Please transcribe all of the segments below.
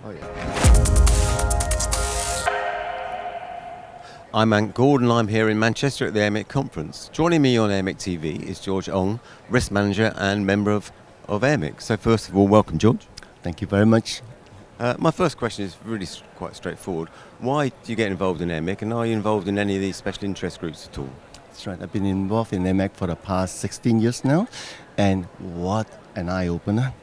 Oh, yeah. I'm Ant Gordon. I'm here in Manchester at the Airmic conference. Joining me on Airmic TV is George Ong, risk manager and member of Airmic. So first of all, welcome, George. Thank you very much. My first question is really quite straightforward. Why do you get involved in Airmic, and are you involved in any of these special interest groups at all? That's right. I've been involved in AMAC for the past 16 years now, and what an eye-opener.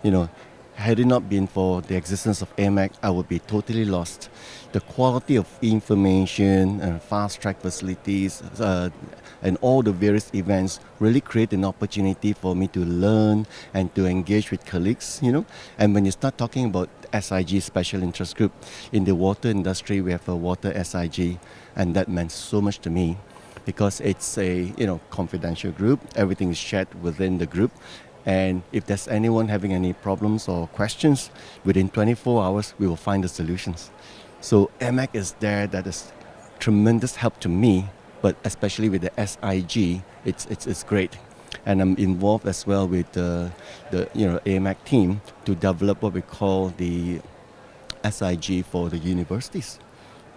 You know, had it not been for the existence of AMAC, I would be totally lost. The quality of information and fast-track facilities and all the various events really create an opportunity for me to learn and to engage with colleagues, And when you start talking about SIG, Special Interest Group, in the water industry, we have a water SIG, and that meant so much to me because it's a confidential group. Everything is shared within the group. And if there's anyone having any problems or questions, within 24 hours, we will find the solutions. So AMAC is there. That is tremendous help to me, but especially with the SIG, it's great. And I'm involved as well with the AMAC team to develop what we call the SIG for the universities.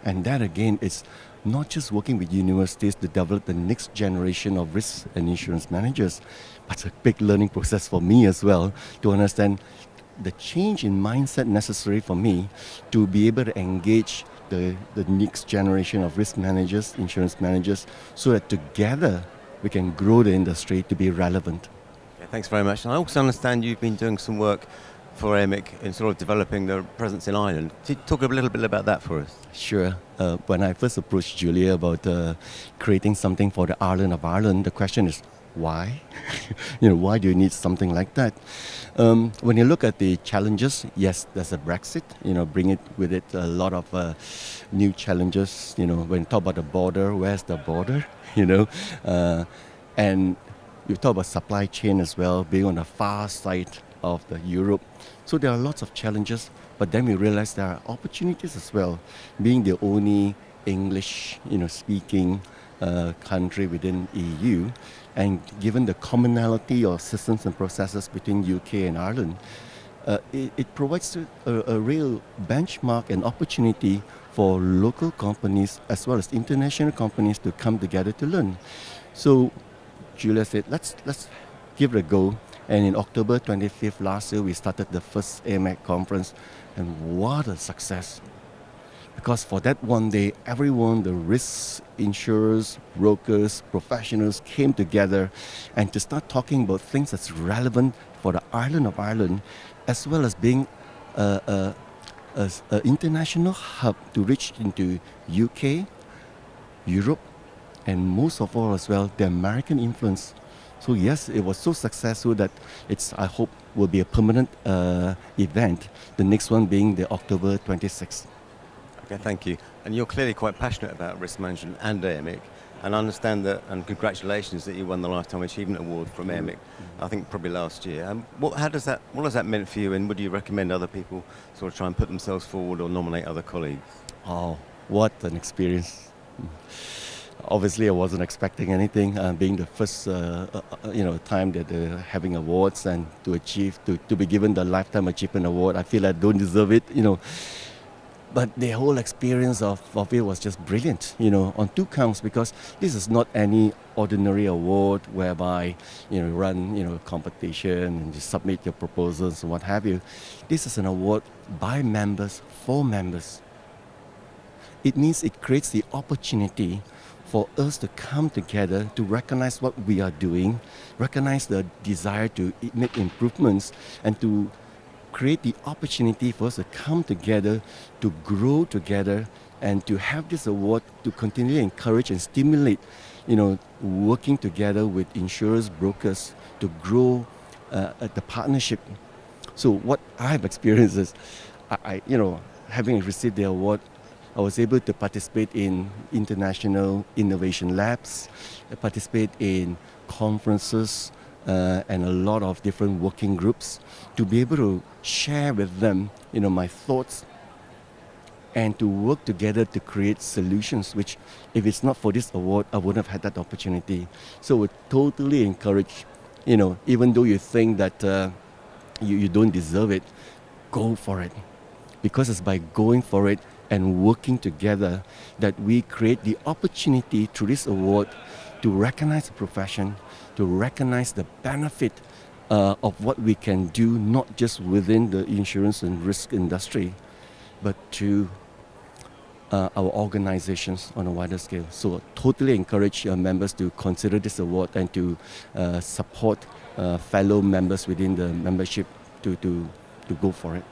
And that again is not just working with universities to develop the next generation of risk and insurance managers, but it's a big learning process for me as well to understand the change in mindset necessary for me to be able to engage the next generation of risk managers, insurance managers, so that together we can grow the industry to be relevant. Yeah, thanks very much. And I also understand you've been doing some work for Airmic in sort of developing their presence in Ireland. Could you talk a little bit about that for us? Sure. When I first approached Julia about creating something for the island of Ireland, the question is, why? Why do you need something like that? When you look at the challenges, yes, there's a Brexit, bring it with it a lot of new challenges. When you talk about the border, where's the border? And you talk about supply chain as well, being on the far side of the Europe. So there are lots of challenges, but then we realize there are opportunities as well. Being the only English, speaking country within EU, and given the commonality of systems and processes between UK and Ireland, it provides a real benchmark and opportunity for local companies as well as international companies to come together to learn. So Julia said, let's give it a go. And in October 25th last year, we started the first AMAC conference. And what a success. Because for that one day, everyone, the risk insurers, brokers, professionals came together and to start talking about things that's relevant for the island of Ireland, as well as being an international hub to reach into UK, Europe, and most of all as well, the American influence. So yes, it was so successful that I hope, will be a permanent event. The next one being the October 26th. Okay, thank you. And you're clearly quite passionate about risk management and Airmic. And I understand that, and congratulations that you won the Lifetime Achievement Award from Airmic, I think probably last year. What has that meant for you, and would you recommend other people sort of try and put themselves forward or nominate other colleagues? Oh, what an experience. Obviously, I wasn't expecting anything, being the first time that they're having awards, and to be given the Lifetime Achievement Award. I feel I don't deserve it, But the whole experience of it was just brilliant, on two counts, because this is not any ordinary award whereby, you run, competition and you submit your proposals and what have you. This is an award by members, for members. It means it creates the opportunity for us to come together to recognize what we are doing, recognize the desire to make improvements, and to create the opportunity for us to come together, to grow together, and to have this award to continually encourage and stimulate, working together with insurers, brokers to grow the partnership. So what I've experienced is, having received the award, I was able to participate in international innovation labs, participate in conferences, and a lot of different working groups to be able to share with them, my thoughts, and to work together to create solutions, which if it's not for this award, I wouldn't have had that opportunity. So we totally encourage, even though you think that you don't deserve it, go for it. because it's by going for it and working together that we create the opportunity through this award to recognize the profession, to recognize the benefit of what we can do, not just within the insurance and risk industry, but to our organizations on a wider scale. So totally encourage members to consider this award and to support fellow members within the membership to go for it.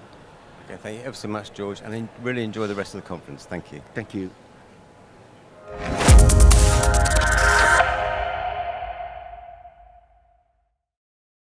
Okay, thank you ever so much, George, and really enjoy the rest of the conference. Thank you. Thank you.